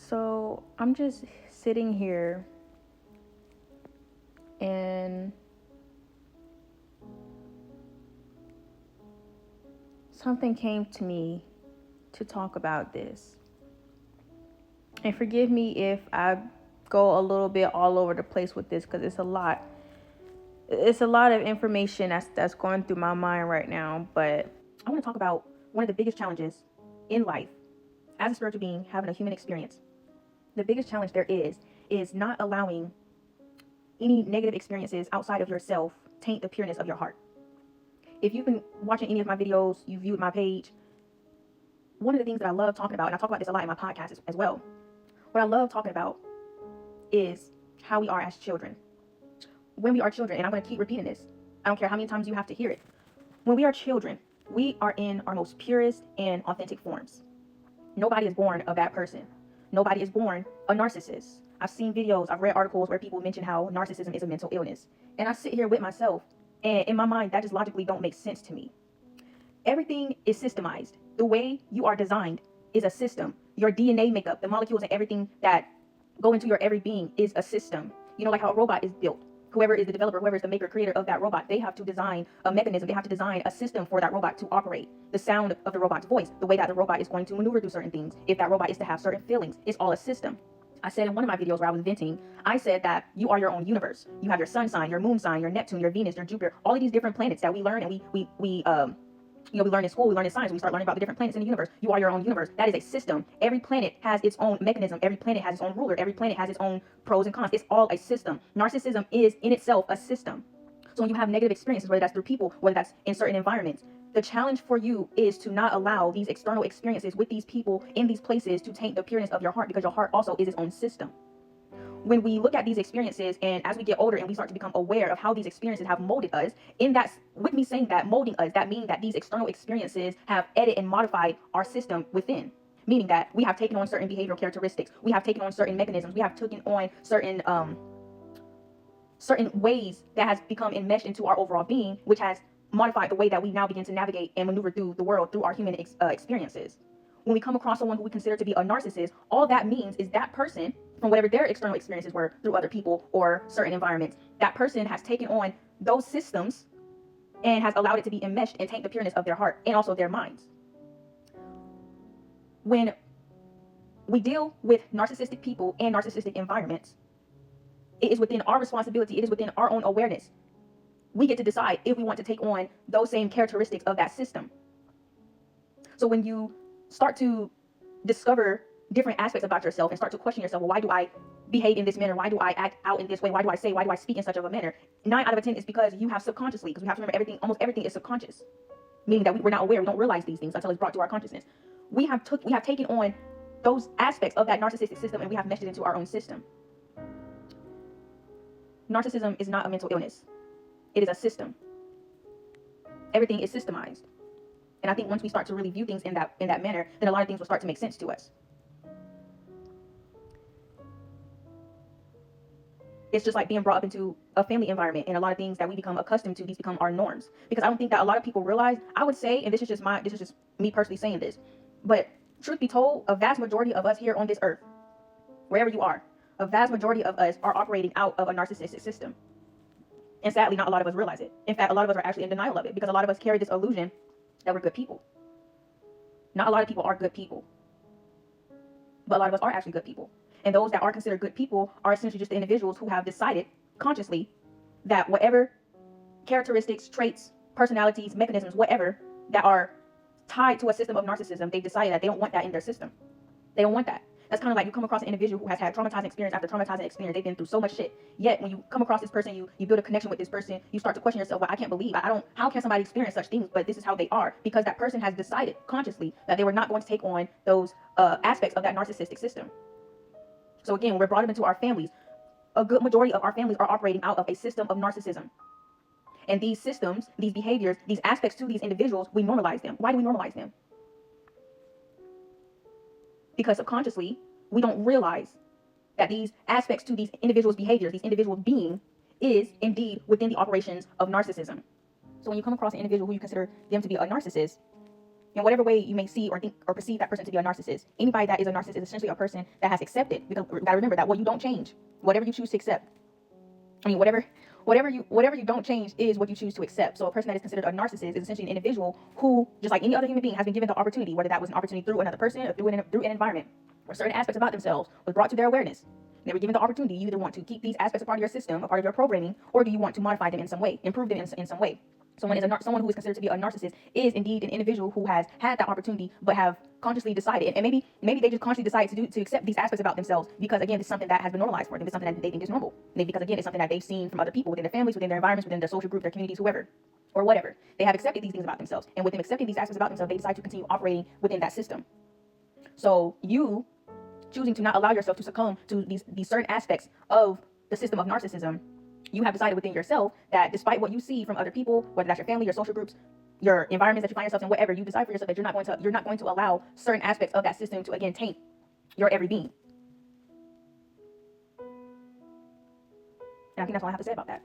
So I'm just sitting here and something came to me to talk about this. And forgive me if I go a little bit all over the place with this because it's a lot. It's a lot of information that's going through my mind right now, but I want to talk about one of the biggest challenges in life as a spiritual being having a human experience. The biggest challenge there is not allowing any negative experiences outside of yourself taint the pureness of your heart. If you've been watching any of my videos, you viewed my page, one of the things that I love talking about, and I talk about this a lot in my podcast as well, what I love talking about is how we are as children. When we are children, and I'm going to keep repeating this, I don't care how many times you have to hear it. When we are children, we are in our most purest and authentic forms. Nobody is born a bad person. Nobody is born a narcissist. I've seen videos, I've read articles where people mention how narcissism is a mental illness. And I sit here with myself, and in my mind, that just logically don't make sense to me. Everything is systemized. The way you are designed is a system. Your DNA makeup, the molecules and everything that go into your every being is a system. You know, like how a robot is built. Whoever is the developer, whoever is the maker, creator of that robot, they have to design a mechanism. They have to design a system for that robot to operate. The sound of the robot's voice, the way that the robot is going to maneuver through certain things. If that robot is to have certain feelings, it's all a system. I said in one of my videos where I was venting, I said that you are your own universe. You have your sun sign, your moon sign, your Neptune, your Venus, your Jupiter, all of these different planets that we learn and we learn in school, we learn in science, we start learning about the different planets in the universe. You are your own universe. That is a system. Every planet has its own mechanism. Every planet has its own ruler. Every planet has its own pros and cons. It's all a system. Narcissism is in itself a system. So when you have negative experiences, whether that's through people, whether that's in certain environments, the challenge for you is to not allow these external experiences with these people in these places to taint the pureness of your heart, because your heart also is its own system. When we look at these experiences, and as we get older and we start to become aware of how these experiences have molded us, in that, with me saying that molding us, that means that these external experiences have edited and modified our system within. Meaning that we have taken on certain behavioral characteristics, we have taken on certain mechanisms, we have taken on certain ways that has become enmeshed into our overall being, which has modified the way that we now begin to navigate and maneuver through the world through our human experiences. When we come across someone who we consider to be a narcissist, all that means is that person, from whatever their external experiences were through other people or certain environments, that person has taken on those systems and has allowed it to be enmeshed and taint the pureness of their heart and also their minds. When we deal with narcissistic people and narcissistic environments, it is within our responsibility, it is within our own awareness. We get to decide if we want to take on those same characteristics of that system. So when you start to discover different aspects about yourself and start to question yourself, well, why do I behave in this manner? Why do I act out in this way? Why do I speak in such of a manner? 9 out of 10 is because you have subconsciously, because we have to remember almost everything is subconscious, meaning that we're not aware, we don't realize these things until it's brought to our consciousness. We have taken on those aspects of that narcissistic system and we have meshed it into our own system. Narcissism is not a mental illness. It is a system. Everything is systemized. And I think once we start to really view things in that manner, then a lot of things will start to make sense to us. It's just like being brought up into a family environment, and a lot of things that we become accustomed to, these become our norms. Because I don't think that a lot of people realize, I would say, and this is just me personally saying this, but truth be told, a vast majority of us here on this earth, wherever you are, a vast majority of us are operating out of a narcissistic system. And sadly, not a lot of us realize it. In fact, a lot of us are actually in denial of it, because a lot of us carry this illusion that we're good people. Not a lot of people are good people, but a lot of us are actually good people. And those that are considered good people are essentially just the individuals who have decided consciously that whatever characteristics, traits, personalities, mechanisms, whatever, that are tied to a system of narcissism, they've decided that they don't want that in their system. They don't want that. That's kind of like you come across an individual who has had traumatizing experience after traumatizing experience. They've been through so much shit. Yet when you come across this person, you build a connection with this person, you start to question yourself, well, I can't believe, how can somebody experience such things, but this is how they are? Because that person has decided consciously that they were not going to take on those aspects of that narcissistic system. So again, when we're brought up into our families, a good majority of our families are operating out of a system of narcissism. And these systems, these behaviors, these aspects to these individuals, we normalize them. Why do we normalize them? Because subconsciously, we don't realize that these aspects to these individuals' behaviors, these individuals' being, is indeed within the operations of narcissism. So when you come across an individual who you consider them to be a narcissist, in whatever way you may see or think or perceive that person to be a narcissist. Anybody that is a narcissist is essentially a person that has accepted, because you gotta remember that what you don't change, whatever you choose to accept. I mean, whatever you don't change is what you choose to accept. So a person that is considered a narcissist is essentially an individual who, just like any other human being, has been given the opportunity, whether that was an opportunity through another person or through an environment, where certain aspects about themselves was brought to their awareness. They were given the opportunity. You either want to keep these aspects a part of your system, a part of your programming, or do you want to modify them in some way, improve them in some way. Someone who is considered to be a narcissist is indeed an individual who has had that opportunity, but have consciously decided, and maybe they just consciously decide to accept these aspects about themselves because, again, it's something that has been normalized for them. It's something that they think is normal. Maybe because, again, it's something that they've seen from other people within their families, within their environments, within their social group, their communities, whoever, or whatever. They have accepted these things about themselves, and with them accepting these aspects about themselves, they decide to continue operating within that system. So you choosing to not allow yourself to succumb to these certain aspects of the system of narcissism, you have decided within yourself that despite what you see from other people, whether that's your family, your social groups, your environments that you find yourself in, whatever, you decide for yourself that you're not going to allow certain aspects of that system to, again, taint your every being. And I think that's all I have to say about that.